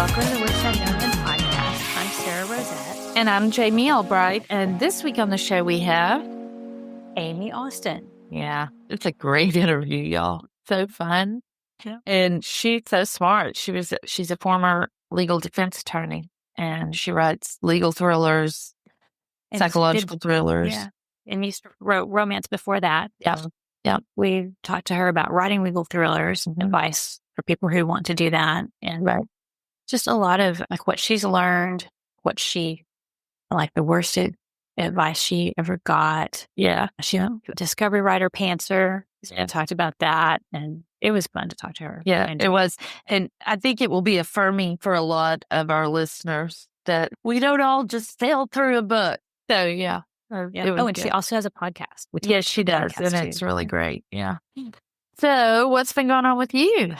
Welcome to the Woodside Youngman Podcast. I'm Sarah Rosette. And I'm Aime Albright. And this week on the show we have Aime Austin. Yeah, it's a great interview, y'all. So fun. Yeah. And she's so smart. She's a former legal defense attorney, and she writes legal thrillers, And psychological thrillers. Yeah. And you wrote romance before that. Yeah. We talked to her about writing legal thrillers, advice for people who want to do that. And just a lot of like what she's learned, like the worst advice she ever got. Yeah. She discovery writer pantser. Yeah. Talked about that, and it was fun to talk to her. Yeah, it was. And I think it will be affirming for a lot of our listeners that we don't all just sail through a book. So, yeah. And good. she also has a podcast. Yes, she does. And it's really great. Yeah. So what's been going on with you?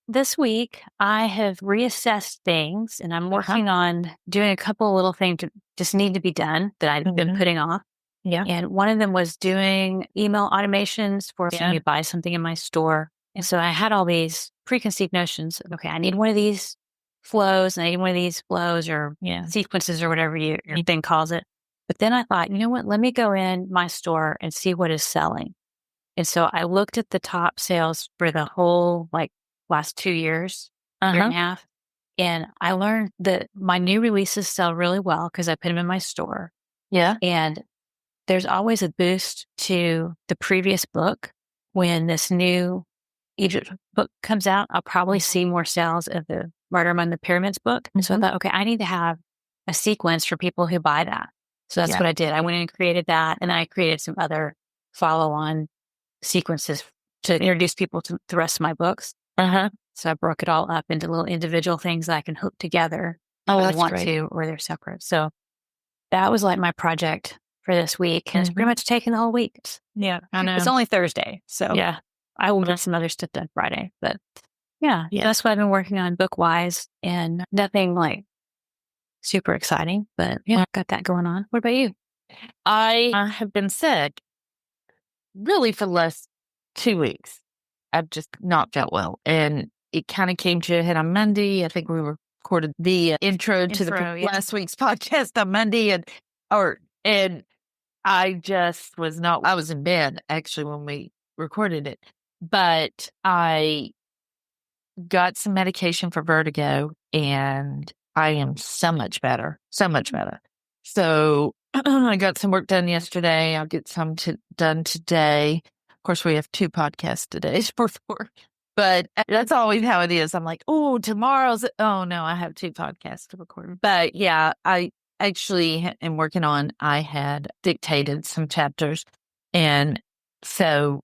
This week, I have reassessed things, and I'm working on doing a couple of little things that just need to be done that I've been putting off. Yeah. And one of them was doing email automations for when you buy something in my store. And so I had all these preconceived notions of, okay, I need one of these flows, and I need one of these flows or sequences or whatever your thing calls it. But then I thought, you know what, let me go in my store and see what is selling. And so I looked at the top sales for the whole last 2 years, year and a half. And I learned that my new releases sell really well because I put them in my store. Yeah. And there's always a boost to the previous book. When this new Egypt book comes out, I'll probably see more sales of the Murder Among the Pyramids book. And so I thought, okay, I need to have a sequence for people who buy that. So that's what I did. I went in and created that. And then I created some other follow-on sequences to introduce people to the rest of my books. So I broke it all up into little individual things that I can hook together if I want to, or they're separate. So that was like my project for this week. And it's pretty much taken the whole week. Yeah, I know. It's only Thursday. So I will get some other stuff done Friday. But that's what I've been working on book-wise, and nothing super exciting. But I've got that going on. What about you? I have been sick really for the last 2 weeks. I've just not felt well. And it kind of came to a head on Monday. I think we recorded the intro to the last week's podcast on Monday. And I just was not, I was in bed actually when we recorded it. But I got some medication for vertigo, and I am so much better. So I got some work done yesterday. I'll get some done today. Of course, we have 2 podcasts today before, but that's always how it is. I'm like, oh, I have 2 podcasts to record. But yeah, I actually am working on, I had dictated some chapters. And so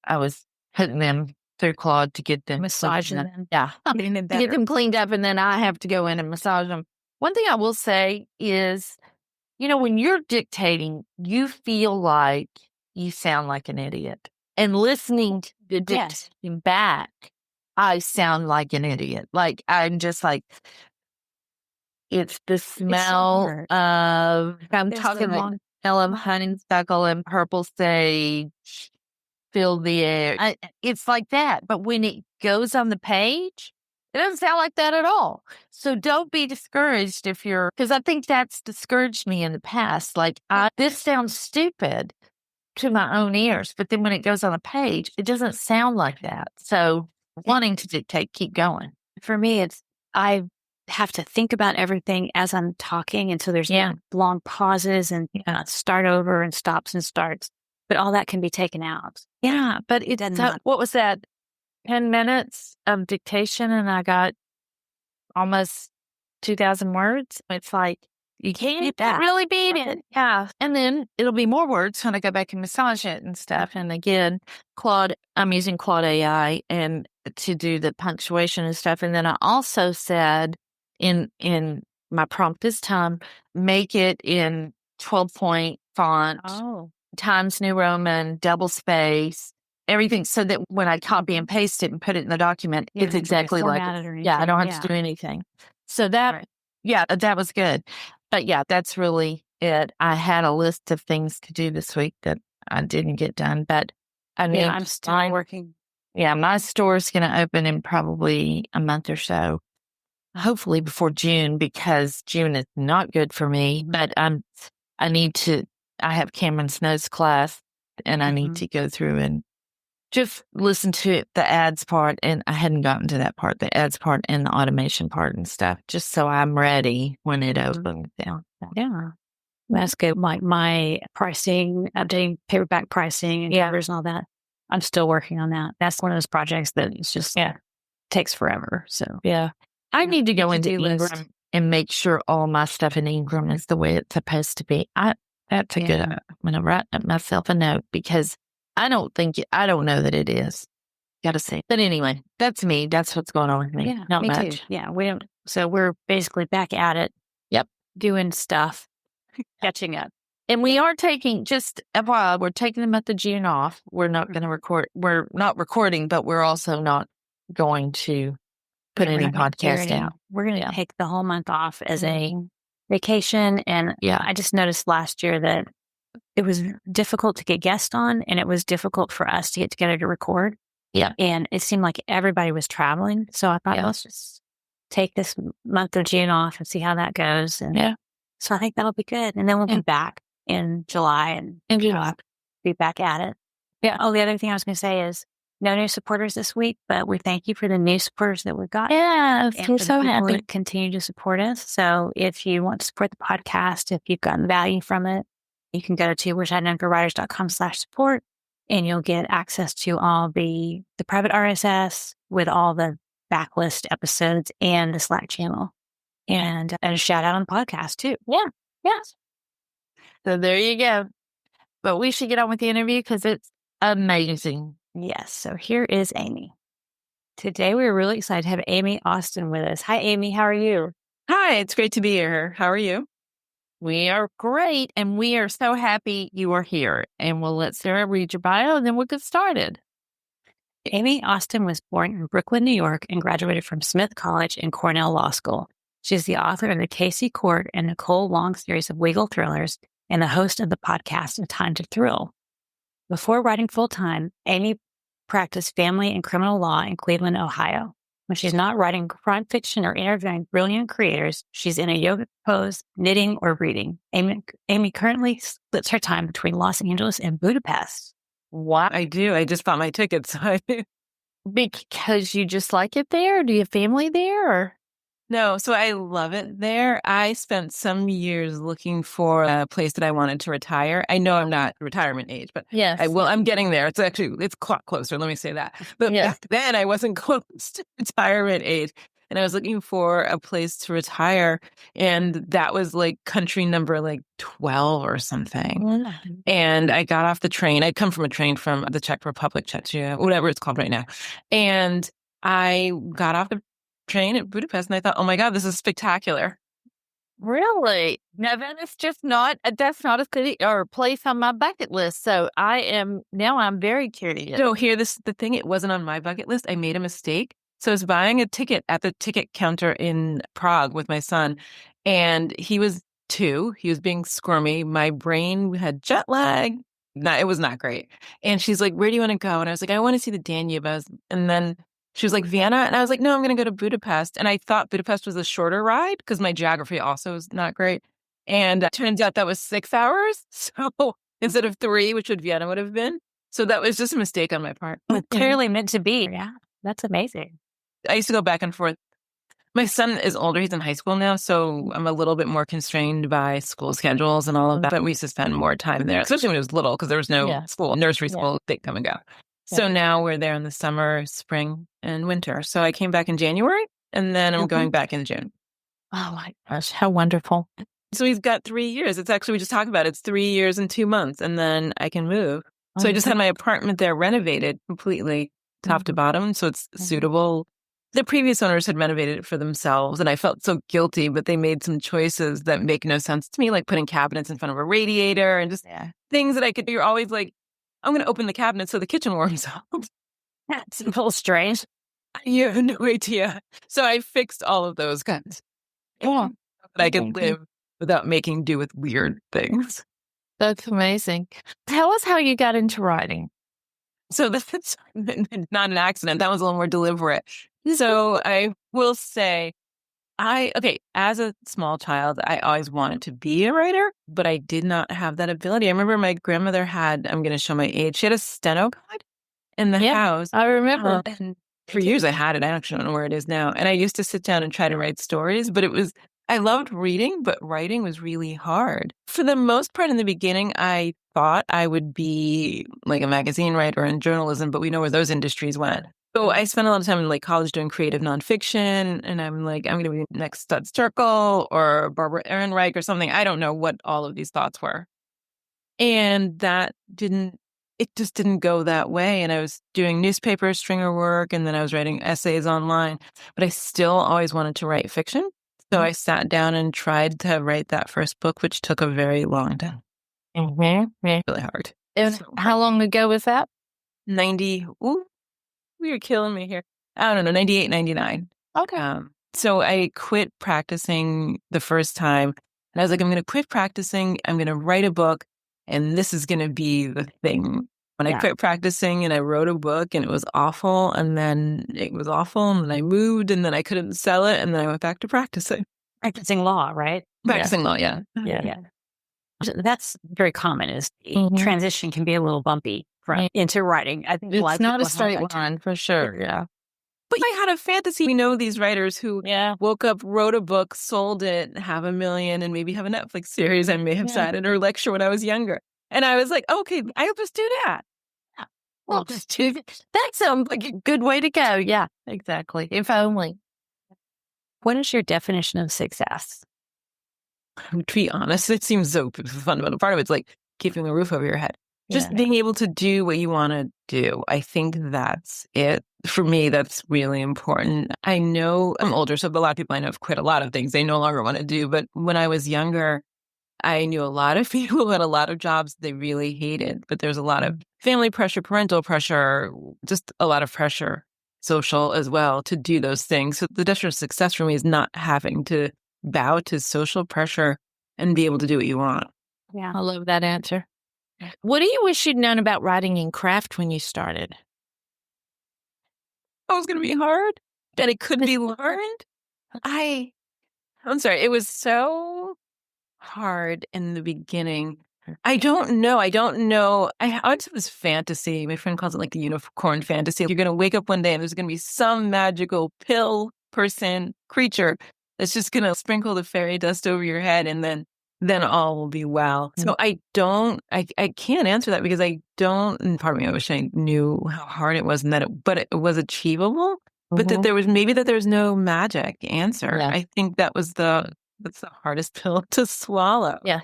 I was putting them through Claude to get them massaging them. Yeah. Getting them better. Get them cleaned up, and then I have to go in and massage them. One thing I will say is, when you're dictating, you feel like you sound like an idiot. And listening to the dictation back, I sound like an idiot. Like, I'm just like, it's the smell of, I'm talking like elm, honeysuckle, and purple sage, fill the air. It's like that. But when it goes on the page, it doesn't sound like that at all. So don't be discouraged because I think that's discouraged me in the past. Like, this sounds stupid to my own ears, but then when it goes on a page, it doesn't sound like that. So wanting to dictate, keep going. For me, I have to think about everything as I'm talking. And so there's long pauses and start over and stops and starts. But all that can be taken out. Yeah, but it doesn't. What was that? 10 minutes of dictation, and I got almost 2,000 words. It's like, you can't really beat it. Yeah. And then it'll be more words when I go back and massage it and stuff. And again, I'm using Claude AI and to do the punctuation and stuff. And then I also said in my prompt this time, make it in 12-point font. Times New Roman, double space, everything, so that when I copy and paste it and put it in the document, it's exactly like it. I don't have to do anything. So that was good. But that's really it. I had a list of things to do this week that I didn't get done, but I'm still working. Yeah, my store's going to open in probably a month or so. hopefully before June, because June is not good for me. But I have Cameron's notes class, and I need to go through and just listen to the ads part. And I hadn't gotten to that part, the ads part and the automation part and stuff, just so I'm ready when it opens. Yeah. That's good. My pricing, updating paperback pricing and covers and all that. I'm still working on that. That's one of those projects that it's just takes forever. So I need to go into Ingram and make sure all my stuff in Ingram is the way it's supposed to be. That's a good. I'm gonna write myself a note, because I don't know that it is. Gotta say. But anyway, that's me. That's what's going on with me. Yeah, not me much. too. Yeah, we don't. So we're basically back at it. Yep, doing stuff, catching up. And we are taking, just FYI, we're taking the month of June off. We're not going to record. We're not recording, but we're also not going to put any podcast out. We're going to take the whole month off as a vacation. And I just noticed last year that it was difficult to get guests on, and it was difficult for us to get together to record. Yeah. And it seemed like everybody was traveling. So I thought, let's just take this month of June off and see how that goes. And so I think that'll be good. And then we'll be back in July and be back at it. Yeah. Oh, the other thing I was going to say is no new supporters this week, but we thank you for the new supporters that we've got. Yeah, we're so happy to continue to support us. So if you want to support the podcast, if you've gotten value from it, you can go to wishidknowforwriters.com/support, and you'll get access to all the private RSS with all the backlist episodes and the Slack channel, and a shout out on the podcast too. Yeah. So there you go. But we should get on with the interview because it's amazing. Yes. So here is Aime. Today we're really excited to have Aime Austin with us. Hi, Aime. How are you? Hi, it's great to be here. How are you? We are great, and we are so happy you are here. And we'll let Sarah read your bio, and then we'll get started. Aime Austin was born in Brooklyn, New York, and graduated from Smith College and Cornell Law School. She's the author of the Casey Court and Nicole Long series of legal thrillers and the host of the podcast A Time to Thrill. Before writing full-time, Aime practiced family and criminal law in Cleveland, Ohio. When she's not writing crime fiction or interviewing brilliant creators, she's in a yoga pose, knitting, or reading. Aime currently splits her time between Los Angeles and Budapest. Wow. I do. I just bought my tickets. Because you just like it there? Do you have family there? Or? No, so I love it there. I spent some years looking for a place that I wanted to retire. I know I'm not retirement age, but I'm getting there. It's a clock closer. Let me say that. But back then I wasn't close to retirement age, and I was looking for a place to retire. And that was like country number 12 or something. Mm-hmm. And I got off the train. I'd come from a train from the Czech Republic, Czechia, whatever it's called right now. And I got off the train at Budapest, and I thought, oh my God, this is spectacular. Really? Now that's not a city or a place on my bucket list. So I'm very curious. No, the thing, it wasn't on my bucket list. I made a mistake. So I was buying a ticket at the ticket counter in Prague with my son, and he was 2. He was being squirmy. My brain had jet lag. It was not great. And she's like, where do you want to go? And I was like, I want to see the Danube. And then she was like, Vienna? And I was like, no, I'm going to go to Budapest. And I thought Budapest was a shorter ride because my geography also is not great. And it turns out that was 6 hours. So instead of 3, which Vienna would have been. So that was just a mistake on my part. Clearly meant to be. Yeah, that's amazing. I used to go back and forth. My son is older. He's in high school now. So I'm a little bit more constrained by school schedules and all of that. But we used to spend more time there, especially when he was little, because there was no school, nursery school, they come and go. So now we're there in the summer, spring, and winter. So I came back in January, and then I'm going back in June. Oh my gosh, how wonderful. So he's got 3 years. It's actually, we just talked about it. It's 3 years and 2 months, and then I can move. So I just had my apartment there renovated completely top to bottom. So it's suitable. The previous owners had renovated it for themselves, and I felt so guilty, but they made some choices that make no sense to me, like putting cabinets in front of a radiator and just things that I could do. You're always like, I'm going to open the cabinet so the kitchen warms up. That's a little strange. You have no idea. So I fixed all of those guys. Yeah. But I could live without making do with weird things. That's amazing. Tell us how you got into writing. So that's not an accident. That was a little more deliberate. So I will say, as a small child, I always wanted to be a writer, but I did not have that ability. I remember my grandmother had, I'm going to show my age, she had a steno pad in the house. I remember. And for years I had it. I actually don't know where it is now. And I used to sit down and try to write stories, but I loved reading, but writing was really hard. For the most part in the beginning, I thought I would be like a magazine writer in journalism, but we know where those industries went. So I spent a lot of time in like college doing creative nonfiction, and I'm like, I'm going to be next Stud Circle or Barbara Ehrenreich or something. I don't know what all of these thoughts were. And it just didn't go that way. And I was doing newspaper stringer work, and then I was writing essays online, but I still always wanted to write fiction. So I sat down and tried to write that first book, which took a very long time. Mm-hmm. Really hard. And how long ago was that? 90. Ooh, you're killing me here. I don't know, 98, 99. Okay. So I quit practicing the first time. And I was like, I'm going to quit practicing. I'm going to write a book. And this is going to be the thing. When I quit practicing and I wrote a book and it was awful, and then it was awful, and then I moved, and then I couldn't sell it, and then I went back to practicing. Practicing law, right? Practicing law, yeah. That's very common. Is transition can be a little bumpy into writing. I think it's not a straight line for sure. Yeah. But I had a fantasy. We know these writers who woke up, wrote a book, sold it, have 1 million, and maybe have a Netflix series. I may have sat in her lecture when I was younger. And I was like, okay, I'll just do that. Well, just do that. That sounds like a good way to go. Yeah, exactly. If only. What is your definition of success? To be honest, it seems so fundamental. Part of it's like keeping a roof over your head. Just being able to do what you want to do. I think that's it. For me, that's really important. I know I'm older, so a lot of people I know have quit a lot of things they no longer want to do. But when I was younger, I knew a lot of people who had a lot of jobs they really hated. But there's a lot of family pressure, parental pressure, just a lot of pressure, social as well, to do those things. So the definition of success for me is not having to bow to social pressure and be able to do what you want. Yeah, I love that answer. What do you wish you'd known about writing and craft when you started? It was going to be hard, that it could be learned. I'm sorry. It was so hard in the beginning. I don't know. I always have this fantasy. My friend calls it like the unicorn fantasy. You're going to wake up one day and there's going to be some magical pill person, creature that's just going to sprinkle the fairy dust over your head, and then all will be well. So I can't answer that because I don't, and part of me, I wish I knew how hard it was and but it was achievable, but that there was no magic answer. Yeah. I think that's the hardest pill to swallow. Yeah.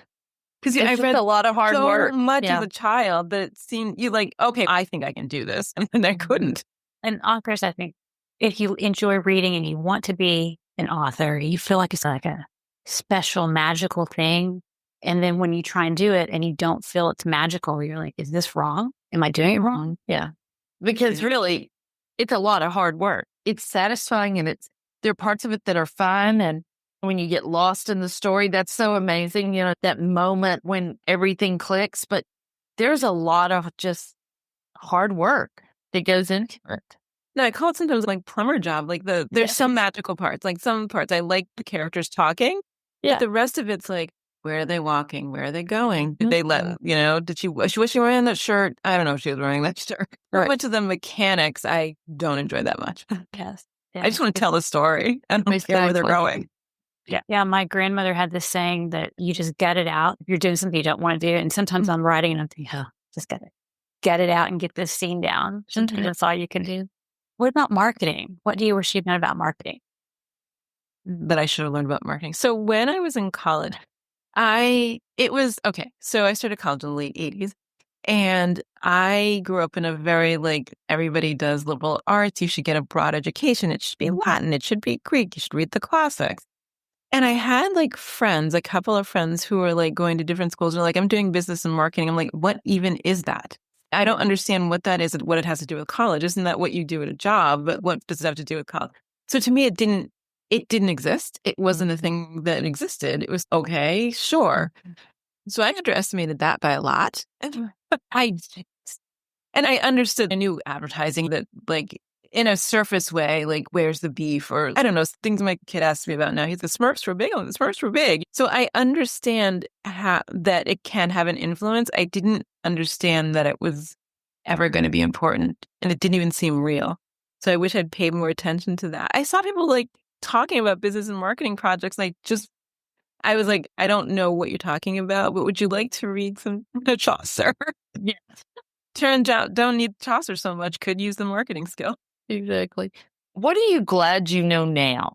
Because I read a lot of hard work. So much as a child that it seemed you like, okay, I think I can do this. And then I couldn't. And authors, I think, if you enjoy reading and you want to be an author, you feel like it's like a special magical thing, and then when you try and do it and you don't feel it's magical, you're like, is this wrong? Am I doing it wrong? Yeah, because really it's a lot of hard work. It's satisfying, and there are parts of it that are fun, and when you get lost in the story, that's so amazing, that moment when everything clicks. But there's a lot of just hard work that goes into it. No, I call it sometimes like plumber job. Like there's some magical parts. Like some parts I like the characters talking. Yeah. But the rest of it's like, where are they walking? Where are they was she wearing that shirt? I don't know if she was wearing that shirt. Right. Much of the mechanics I don't enjoy that much. Yes. Yeah. I just want to tell the story. I don't care where they're going. Yeah. Yeah. My grandmother had this saying that you just gut it out if you're doing something you don't want to do. And sometimes I'm writing and I'm thinking, just get it out and get this scene down. Sometimes that's all you can do. What about marketing? What do you wish you'd known about marketing? That I should have learned about marketing. So when I was in college, so I started college in the late 80s, and I grew up in a very everybody does liberal arts. You should get a broad education. It should be Latin. It should be Greek. You should read the classics. And I had friends, a couple of friends who were going to different schools. And I'm doing business and marketing. I'm like, what even is that? I don't understand what that is and what it has to do with college. Isn't that what you do at a job? But what does it have to do with college? So to me, it didn't exist. It wasn't a thing that existed. It was, okay, sure. So I underestimated that by a lot. And I understood. I knew advertising that in a surface way, like where's the beef, or I don't know, things my kid asks me about now. He's the Smurfs were big. Oh, the Smurfs were big. So I understand that it can have an influence. I didn't understand that it was ever going to be important, and it didn't even seem real. So I wish I'd paid more attention to that. I saw people like talking about business and marketing projects. I was like, I don't know what you're talking about, but would you like to read some Chaucer? Yeah. Turns out, don't need Chaucer so much. Could use the marketing skill. Exactly. What are you glad you know now?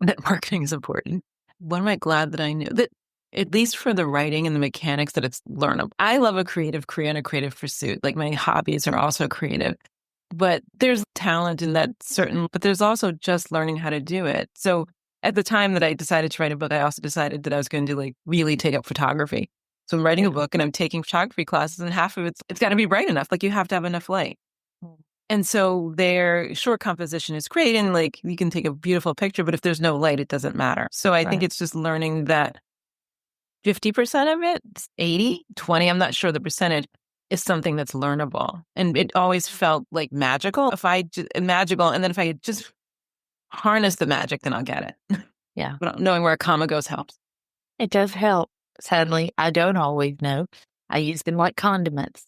That marketing is important. What am I glad that I knew? That at least for the writing and the mechanics, that it's learnable. I love a creative career and a creative pursuit. Like my hobbies are also creative. But there's talent in that but there's also just learning how to do it. So at the time that I decided to write a book, I also decided that I was going to like really take up photography. So I'm writing a book and I'm taking photography classes, and half of it's got to be bright enough. Like you have to have enough light. And so their short composition is great. And like you can take a beautiful picture, but if there's no light, it doesn't matter. So I think it's just learning that 50% of it, 80, 20, I'm not sure the percentage, is something that's learnable. And it always felt like magical. Magical. And then if I could just harness the magic, then I'll get it. Yeah. But knowing where a comma goes helps. It does help. Sadly, I don't always know. I use them like condiments.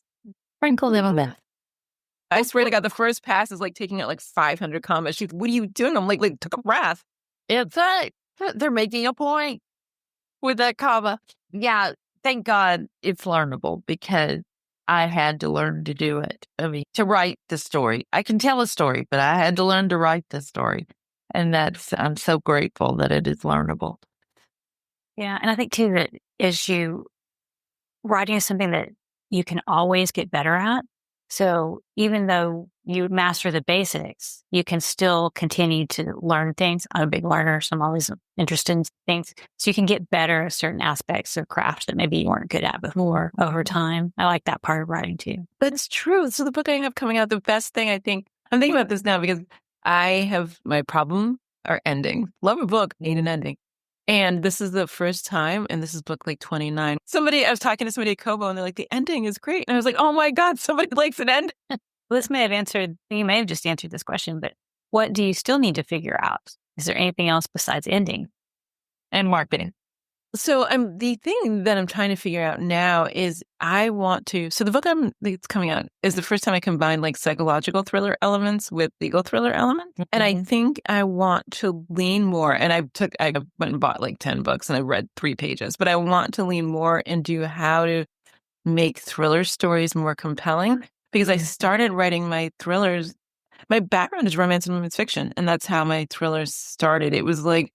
Sprinkle them a bit. I swear to God, the first pass is like taking out like 500 commas. She's, what are you doing? I'm like took a breath. It's right. They're making a point with that comma. Yeah. Thank God it's learnable, because I had to learn to do it. I mean, to write the story. I can tell a story, but I had to learn to write the story. And I'm so grateful that it is learnable. Yeah. And I think too that writing is something that you can always get better at. So even though you master the basics, you can still continue to learn things. I'm a big learner, so I'm always interested in things. So you can get better at certain aspects of craft that maybe you weren't good at before over time. I like that part of writing too. That's true. So the book I have coming out, the best thing I'm thinking about this now because my problem are endings. Love a book, need an ending. And this is the first time, and this is book like 29. I was talking to somebody at Kobo, and they're like, the ending is great. And I was like, oh my God, somebody likes an ending. Well, you may have just answered this question, but what do you still need to figure out? Is there anything else besides ending and marketing? So the thing that I'm trying to figure out now is so the book that's coming out is the first time I combine like psychological thriller elements with legal thriller elements. Mm-hmm. And I think I want to lean more, and I went and bought like 10 books and I read 3 pages, but I want to lean more into how to make thriller stories more compelling, because I started writing my thrillers. My background is romance and women's fiction, and that's how my thrillers started. It was like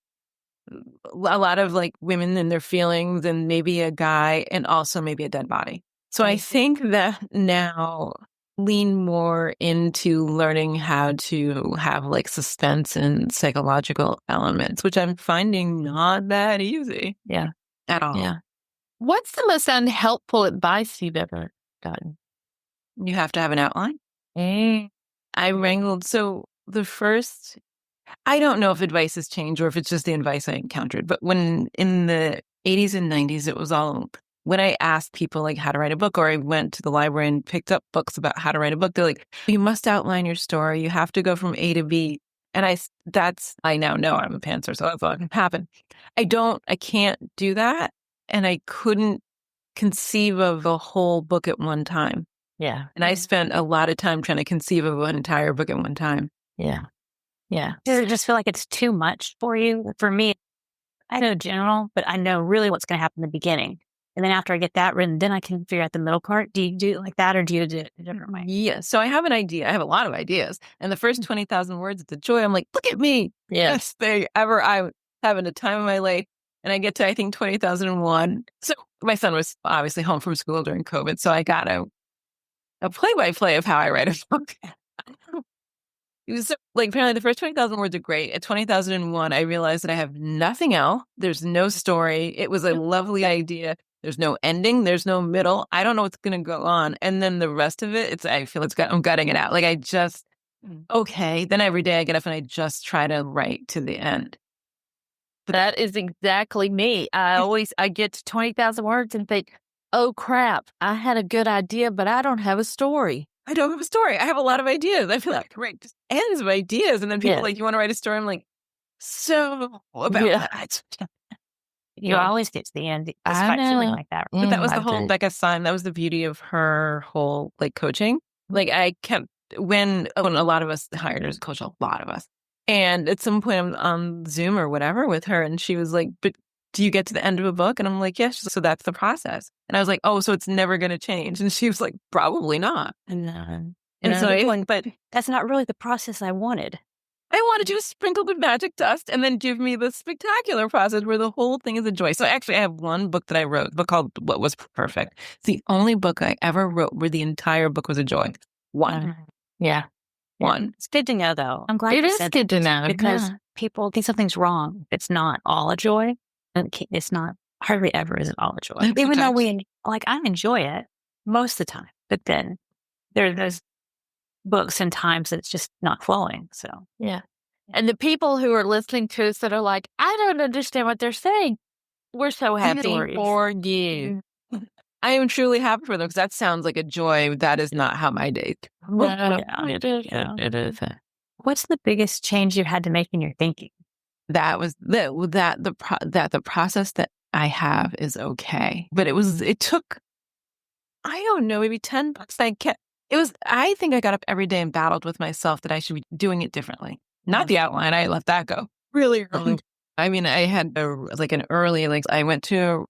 a lot of like women and their feelings, and maybe a guy, and also maybe a dead body. So I think that now lean more into learning how to have like suspense and psychological elements, which I'm finding not that easy. Yeah. At all. Yeah. What's the most unhelpful advice you've ever gotten? You have to have an outline. I wrangled. So I don't know if advice has changed or if it's just the advice I encountered, but when in the 80s and 90s, it was all when I asked people like how to write a book, or I went to the library and picked up books about how to write a book, they're like, you must outline your story. You have to go from A to B. And I now know I'm a pantser, so that's all can happen. I can't do that. And I couldn't conceive of a whole book at one time. Yeah. And I spent a lot of time trying to conceive of an entire book at one time. Yeah. Yeah. Does it just feel like it's too much for you? For me, I know general, but I know really what's going to happen in the beginning. And then after I get that written, then I can figure out the middle part. Do you do it like that, or do you do it a different way? Yeah. So I have an idea. I have a lot of ideas. And the first 20,000 words, it's a joy. I'm like, look at me. Yes. I'm having a time of my life. And I get to, I think, 20,001. So my son was obviously home from school during COVID. So I got a play-by-play of how I write a book. It was like, apparently the first 20,000 words are great. At 20,001, I realized that I have nothing else. There's no story. It was a lovely idea. There's no ending. There's no middle. I don't know what's going to go on. And then the rest of it, I'm gutting it out. Like okay. Then every day I get up and I just try to write to the end. That is exactly me. I get to 20,000 words and think, oh crap, I had a good idea, but I don't have a story. I don't have a story. I have a lot of ideas. I feel like, right, just ends of ideas. And then people like, you want to write a story? I'm like, so about that. You always get to the end despite I know. feeling like that. But that was the whole Becca sign. That was the beauty of her whole like coaching. Like I kept, when a lot of us hired her as a coach, a lot of us. And at some point I'm on Zoom or whatever with her. And she was like, but do you get to the end of a book? And I'm like, yes. So that's the process. And I was like, oh, so it's never going to change. And she was like, probably not. And so, but that's not really the process I wanted. I wanted you to sprinkle with magic dust and then give me the spectacular process where the whole thing is a joy. So actually, I have one book that I wrote, a book called What Was Perfect. It's the only book I ever wrote where the entire book was a joy. One. Yeah. One. It's good to know, though. I'm glad it you is said good to know because people think something's wrong. It's not all a joy. It's not, hardly ever is it all a joy. Even though I enjoy it most of the time. But then there are those books and times that it's just not flowing. So, yeah. And the people who are listening to us that are like, I don't understand what they're saying. We're so happy for you. I am truly happy for them because that sounds like a joy. That is not how my day. It is. Yeah. It is. What's the biggest change you had to make in your thinking? That was the process that I have is okay. But it took, I don't know, maybe 10 books. I think I got up every day and battled with myself that I should be doing it differently. Not the outline. I let that go really early. I mean, I had I went to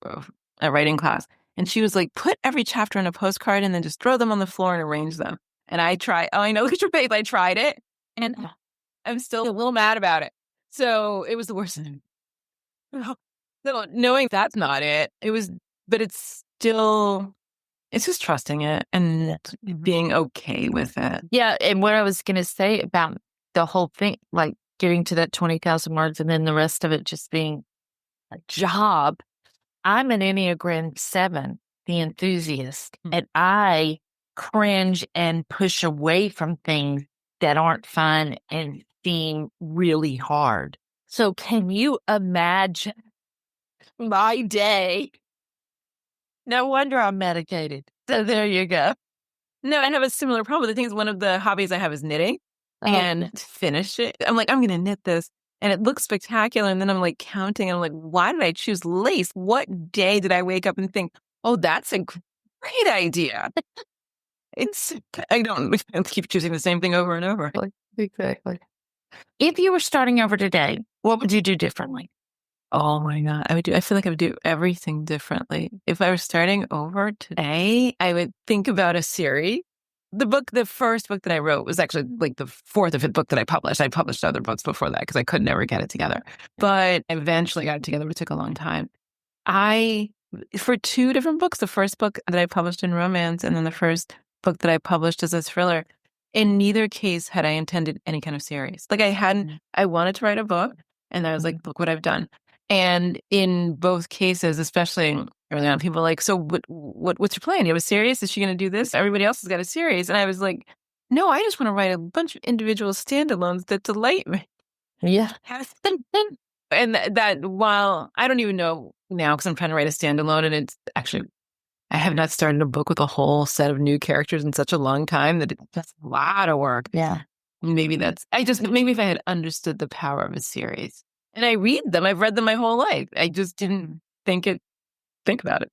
a writing class and she was like, put every chapter in a postcard and then just throw them on the floor and arrange them. And I tried, I know, look at your face. I tried it and I'm still a little mad about it. So it was the worst thing. So knowing that's not it, but it's just trusting it and being okay with it. Yeah. And what I was going to say about the whole thing, like getting to that 20,000 words and then the rest of it just being a job. I'm an Enneagram 7, the enthusiast, and I cringe and push away from things that aren't fun and seem really hard. So can you imagine my day? No wonder I'm medicated. So there you go. No, I have a similar problem. The thing is, one of the hobbies I have is knitting. And to finish it, I'm like, I'm going to knit this. And it looks spectacular. And then I'm like counting. I'm like, why did I choose lace? What day did I wake up and think, oh, that's a great idea? I don't keep choosing the same thing over and over. Exactly. If you were starting over today, what would you do differently? Oh my God. I feel like I would do everything differently. If I were starting over today, I would think about a series. The first book that I wrote was actually like the fourth or fifth book that I published. I published other books before that because I could never get it together. But I eventually got it together, but it took a long time. For two different books, the first book that I published in romance and then the first book that I published as a thriller, in neither case had I intended any kind of series. Like I wanted to write a book and I was like, look what I've done. And in both cases, especially early on, people were like, so what's your plan? You have a series? Is she going to do this? Everybody else has got a series. And I was like, no, I just want to write a bunch of individual standalones that delight me. Yeah. And that while I don't even know now because I'm trying to write a standalone and it's actually, I have not started a book with a whole set of new characters in such a long time that that's a lot of work. Yeah. Maybe if I had understood the power of a series. And I read them. I've read them my whole life. I just didn't think about it.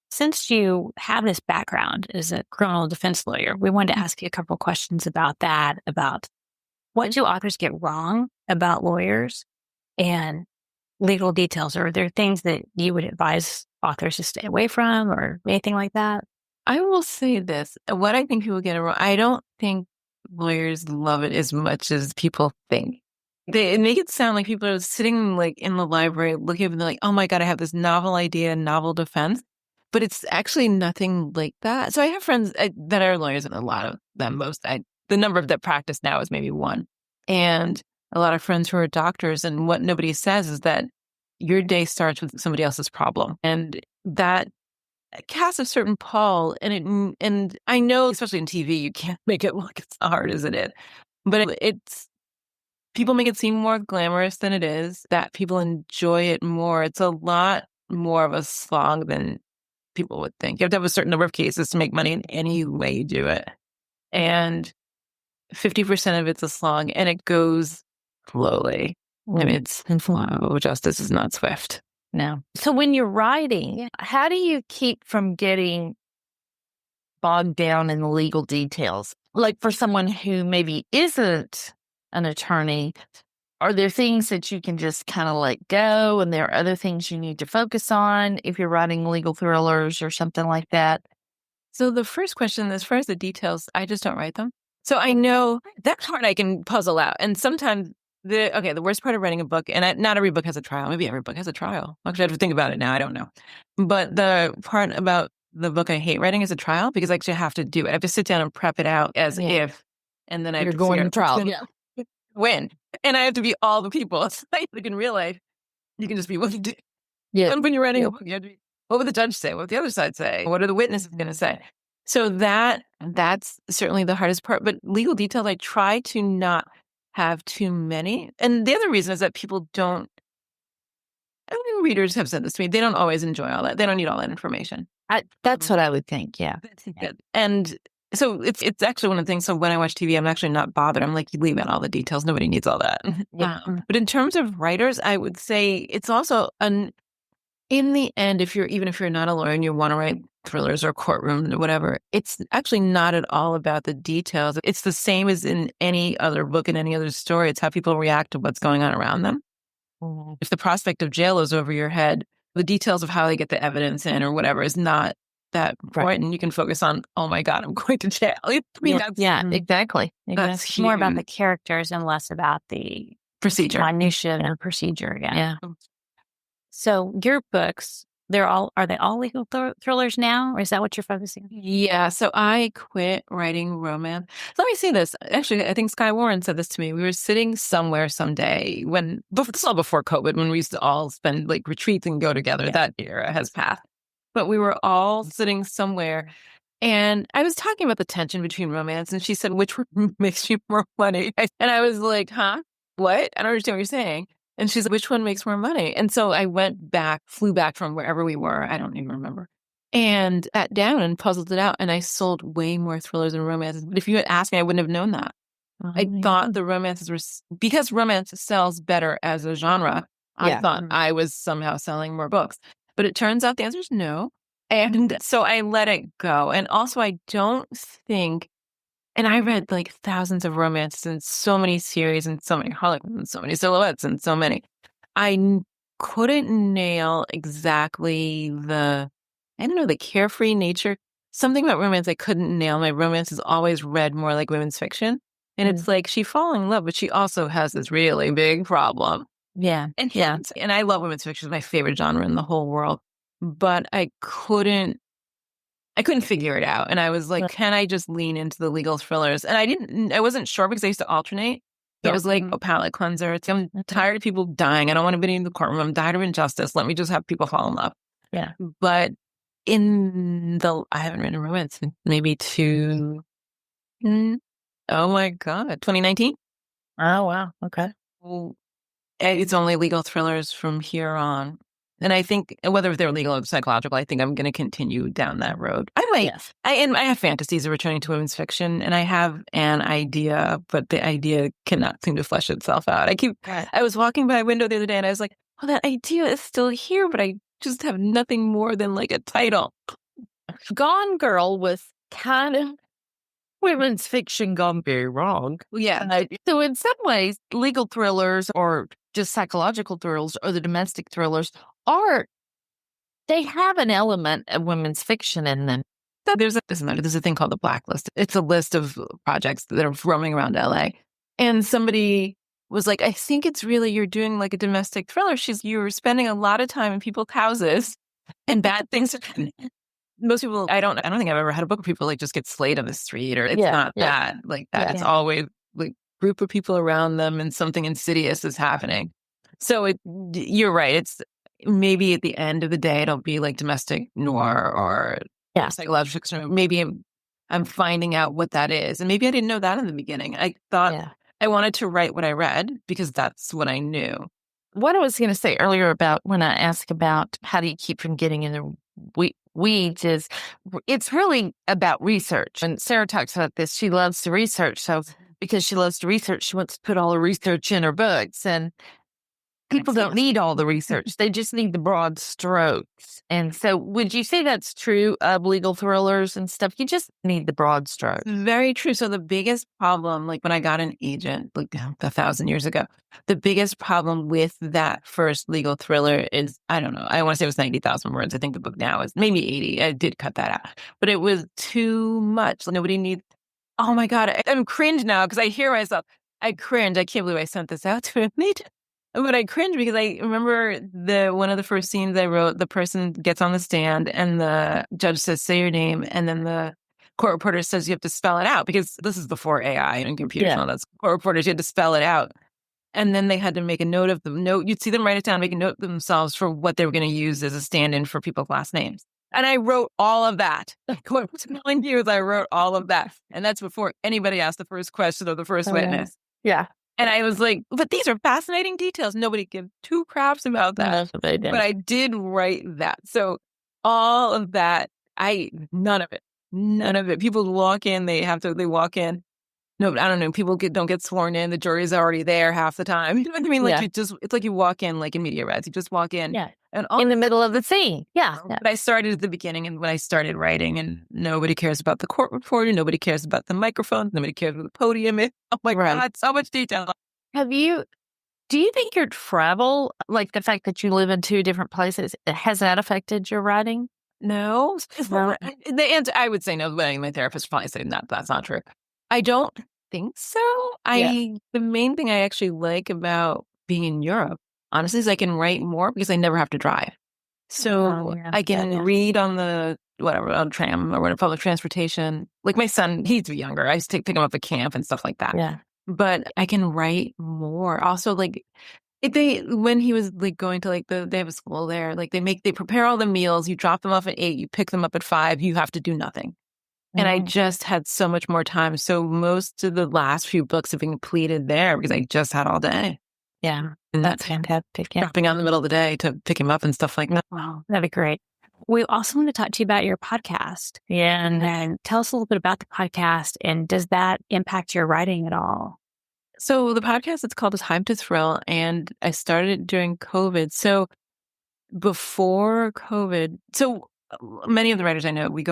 Since you have this background as a criminal defense lawyer, we wanted to ask you a couple of questions about that, about what do authors get wrong about lawyers and legal details? Are there things that you would advise authors to stay away from or anything like that? I will say this. What I think people get wrong, I don't think lawyers love it as much as people think. They make it sound like people are sitting like in the library looking up and they're like, oh my God, I have this novel idea, novel defense. But it's actually nothing like that. So I have friends that are lawyers and a lot of them, the number of that practice now is maybe one. And a lot of friends who are doctors. And what nobody says is that your day starts with somebody else's problem. And that casts a certain pall. And I know, especially in TV, you can't make it look as hard as it is. But it's people make it seem more glamorous than it is, that people enjoy it more. It's a lot more of a slog than people would think. You have to have a certain number of cases to make money in any way you do it. and 50% of it's a slog, and it goes slowly. I mean, it's slow. Justice is not swift. No. So when you're writing, how do you keep from getting bogged down in the legal details? Like for someone who maybe isn't an attorney, are there things that you can just kind of let go, and there are other things you need to focus on if you're writing legal thrillers or something like that? So the first question, as far as the details, I just don't write them. So I know that part I can puzzle out. And sometimes the worst part of writing a book, and not every book has a trial. Maybe every book has a trial. Actually, I have to think about it now. I don't know. But the part about the book I hate writing is a trial, because I actually have to do it. I have to sit down and prep it out as if, and then I have You're to going figure to out trial. Yeah. When. And I have to be all the people. So you can realize you can just be what you do. Yeah. And when you're writing a book, you have to be, what would the judge say? What would the other side say? What are the witnesses going to say? So that's certainly the hardest part. But legal details, I try to not have too many. And the other reason is that people don't, I mean, readers have said this to me, they don't always enjoy all that. They don't need all that information. That's what I would think. Yeah. And so it's actually one of the things. So when I watch TV, I'm actually not bothered. I'm like, you leave out all the details. Nobody needs all that. Yeah. But in terms of writers, I would say it's also in the end, if you're not a lawyer and you want to write thrillers or courtroom or whatever, it's actually not at all about the details. It's the same as in any other book and any other story. It's how people react to what's going on around them. Mm-hmm. If the prospect of jail is over your head, the details of how they get the evidence in or whatever is not that important. You can focus on, oh my God, I'm going to jail. I mean, exactly. That's It's more about the characters and less about the procedure. Minutia and procedure. Yeah. So your books, are they all legal thrillers now, or is that what you're focusing on? Yeah. So I quit writing romance. Let me say this. Actually, I think Skye Warren said this to me. We were sitting somewhere someday this was all before COVID, when we used to all spend like retreats and go together. That era has passed. But we were all sitting somewhere, and I was talking about the tension between romance, and she said, which one makes you more money? And I was like, huh? What? I don't understand what you're saying. And she's like, which one makes more money? And so I flew back from wherever we were. I don't even remember. And sat down and puzzled it out. And I sold way more thrillers than romances. But if you had asked me, I wouldn't have known that. I thought the romances were, because romance sells better as a genre, I thought I was somehow selling more books. But it turns out the answer is no. And so I let it go. And also, I don't think, and I read like thousands of romances and so many series and so many Harlequins and so many silhouettes and so many. I couldn't nail exactly the carefree nature. Something about romance I couldn't nail. My romance is always read more like women's fiction. And it's like she falling in love, but she also has this really big problem. Yeah. And I love women's fiction. It's my favorite genre in the whole world. But I couldn't figure it out. And I was like, can I just lean into the legal thrillers? And I wasn't sure, because I used to alternate. It was like a palate cleanser. I'm tired of people dying. I don't want to be in the courtroom. I'm tired of injustice. Let me just have people fall in love. Yeah. But I haven't written a romance in maybe oh my God, 2019. Oh, wow. Okay. It's only legal thrillers from here on. And I think whether they're legal or psychological, I think I'm going to continue down that road. I might. Yes. I have fantasies of returning to women's fiction, and I have an idea, but the idea cannot seem to flesh itself out. I was walking by a window the other day, and I was like, oh, that idea is still here, but I just have nothing more than like a title. Gone Girl was kind of women's fiction gone very wrong. Yeah. So in some ways, legal thrillers or just psychological thrillers or the domestic thrillers they have an element of women's fiction in them. There's a thing called the Blacklist. It's a list of projects that are roaming around LA. And somebody was like, I think it's really, you're doing like a domestic thriller. You're spending a lot of time in people's houses and bad things are happening. Most people, I don't think I've ever had a book where people like just get slayed on the street, or it's not that like that. It's always like group of people around them and something insidious is happening. So you're right. It's maybe at the end of the day, it'll be like domestic noir or psychological fiction. Maybe I'm finding out what that is. And maybe I didn't know that in the beginning. I thought I wanted to write what I read because that's what I knew. What I was going to say earlier about when I asked about how do you keep from getting in the weeds is it's really about research. And Sarah talks about this. She loves to research. So because she loves to research, she wants to put all the research in her books. And people don't need all the research. They just need the broad strokes. And so would you say that's true of legal thrillers and stuff? You just need the broad strokes. Very true. So the biggest problem, like when I got an agent, like 1,000 years ago, the biggest problem with that first legal thriller is, I don't know, I want to say it was 90,000 words. I think the book now is maybe 80. I did cut that out, but it was too much. Nobody needs, oh my God, I'm cringe now because I hear myself. I cringe. I can't believe I sent this out to an agent. But I cringe because I remember one of the first scenes I wrote, the person gets on the stand and the judge says, say your name. And then the court reporter says, you have to spell it out because this is before AI and computers and all that. Court reporters, you had to spell it out. And then they had to make a note of the note. You'd see them write it down, make a note of themselves for what they were going to use as a stand-in for people's last names. And I wrote all of that. What I'm telling you is I wrote all of that. And that's before anybody asked the first question of the first witness. Yeah. And I was like, but these are fascinating details. Nobody gives two craps about that. But I did write that. So all of that, none of it. People walk in, they walk in. No, I don't know. People don't get sworn in. The jury's already there half the time. You know what I mean? Like it's like you walk in like in media res. You just walk in. Yeah. And in the middle of the scene. Yeah. But I started at the beginning and when I started writing and nobody cares about the court reporter. Nobody cares about the microphone. Nobody cares about the podium. Oh my God, so much detail. Do you think your travel, like the fact that you live in two different places, has that affected your writing? No. The answer, I would say no, but my therapist would probably say that's not true. I don't think so. The main thing I actually like about being in Europe, honestly, is I can write more because I never have to drive. So I can read on the, on tram or public transportation. Like my son, he's younger. I used to pick him up at camp and stuff like that. Yeah. But I can write more. Also, like when he was like going to like they have a school there, like they prepare all the meals. You drop them off at 8, you pick them up at 5. You have to do nothing. And I just had so much more time. So most of the last few books have been completed there because I just had all day. Yeah, and that's fantastic. Yeah. Dropping out in the middle of the day to pick him up and stuff like that. Wow, that'd be great. We also want to talk to you about your podcast. Yeah. And tell us a little bit about the podcast. And does that impact your writing at all? So the podcast, it's called Time to Thrill. And I started it during COVID. So before COVID, so many of the writers I know, we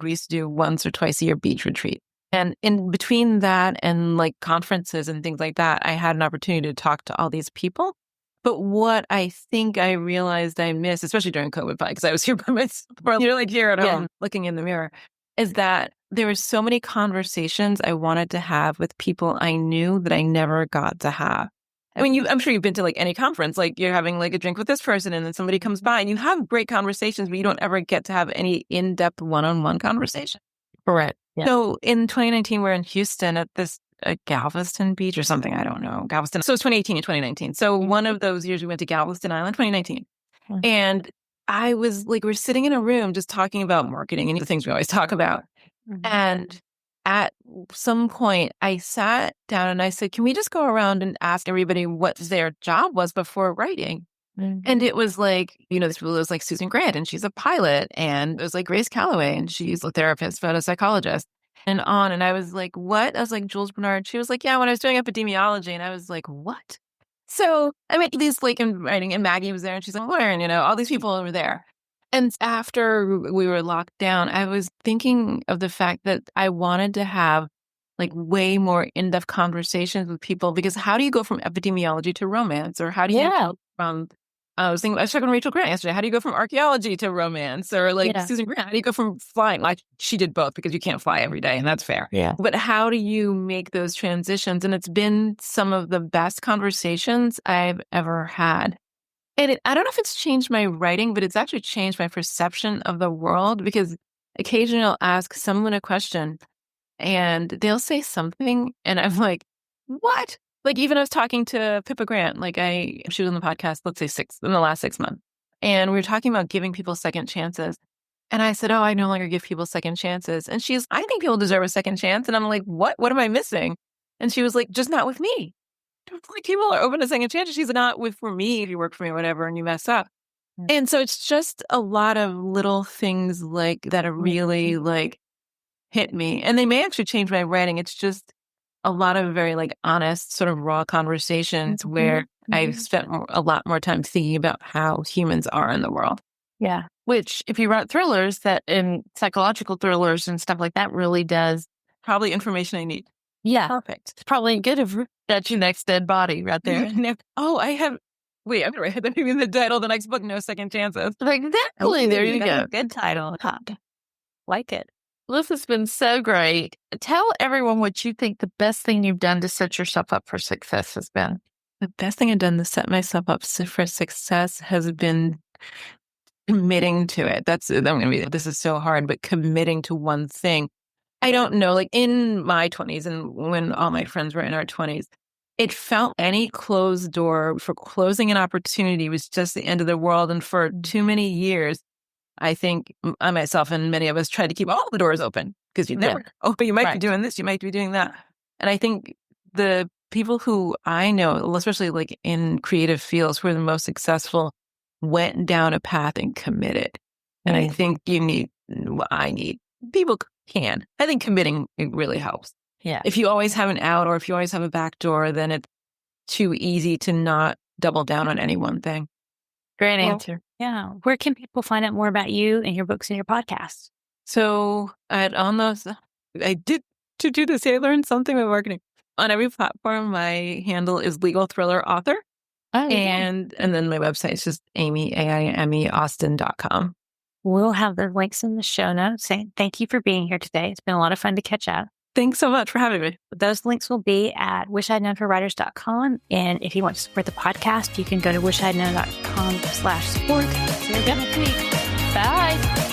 used to do once or twice a year beach retreat. And in between that and like conferences and things like that, I had an opportunity to talk to all these people. But what I think I realized I missed, especially during COVID, because I was here by myself, like here at home, looking in the mirror, is that there were so many conversations I wanted to have with people I knew that I never got to have. I mean, I'm sure you've been to like any conference, like you're having like a drink with this person and then somebody comes by and you have great conversations, but you don't ever get to have any in-depth one-on-one conversation. Correct. Yeah. So in 2019, we're in Houston at this Galveston Beach or something. I don't know. Galveston. So it's 2018 and 2019. So one of those years we went to Galveston Island, 2019. Mm-hmm. And I was like, we're sitting in a room just talking about marketing and the things we always talk about. Mm-hmm. And at some point I sat down and I said, can we just go around and ask everybody what their job was before writing? Mm-hmm. And it was like, this was like Susan Grant and she's a pilot. And it was like Grace Calloway and she's a therapist, photopsychologist and on. And I was like, what? I was like, Jules Bernard. She was like, yeah, when I was doing epidemiology. And I was like, what? So I mean, these like in writing and Maggie was there and she's a lawyer and, all these people were there. And after we were locked down, I was thinking of the fact that I wanted to have like way more in-depth conversations with people because how do you go from epidemiology to romance? Or how do you go from, I was talking to Rachel Grant yesterday, how do you go from archaeology to romance? Or like Susan Grant, how do you go from flying? Like she did both because you can't fly every day and that's fair. Yeah. But how do you make those transitions? And it's been some of the best conversations I've ever had. And I don't know if it's changed my writing, but it's actually changed my perception of the world because occasionally I'll ask someone a question and they'll say something and I'm like, what? Like even I was talking to Pippa Grant, she was on the podcast, let's say in the last 6 months. And we were talking about giving people second chances. And I said, oh, I no longer give people second chances. And I think people deserve a second chance. And I'm like, what? What am I missing? And she was like, just not with me. Like people are open to second chances. She's not for me if you work for me or whatever and you mess up. And so it's just a lot of little things like that are really like hit me. And they may actually change my writing. It's just a lot of very like honest, sort of raw conversations where I've spent a lot more time thinking about how humans are in the world. Yeah. Which, if you write thrillers, that in psychological thrillers and stuff like that, really does. Probably information I need. Yeah. Perfect. It's probably good if that's your next dead body right there. Oh, I have. Wait, I'm going to write that maybe in the title of the next book, No Second Chances. Exactly. There you go. Good title. Like it. This has been so great. Tell everyone what you think the best thing you've done to set yourself up for success has been. The best thing I've done to set myself up for success has been committing to it. This is so hard, but committing to one thing. I don't know, like in my 20s and when all my friends were in our 20s, it felt any closed door for closing an opportunity was just the end of the world. And for too many years, I think I myself and many of us tried to keep all the doors open because you never, but you might be doing this, you might be doing that. And I think the people who I know, especially like in creative fields who are the most successful, went down a path and committed. And I think people can. I think committing, it really helps. Yeah. If you always have an out or if you always have a back door, then it's too easy to not double down on any one thing. Great answer. Yeah. Where can people find out more about you and your books and your podcasts? So I did to do this. I learned something about marketing. On every platform, my handle is Legal Thriller Author. Oh, and then my website is just aimeaustin.com. We'll have the links in the show notes. Thank you for being here today. It's been a lot of fun to catch up. Thanks so much for having me. Those links will be at wishihadknownforwriters.com. And if you want to support the podcast, you can go to wishihadknown.com/support. See you again next week. Bye.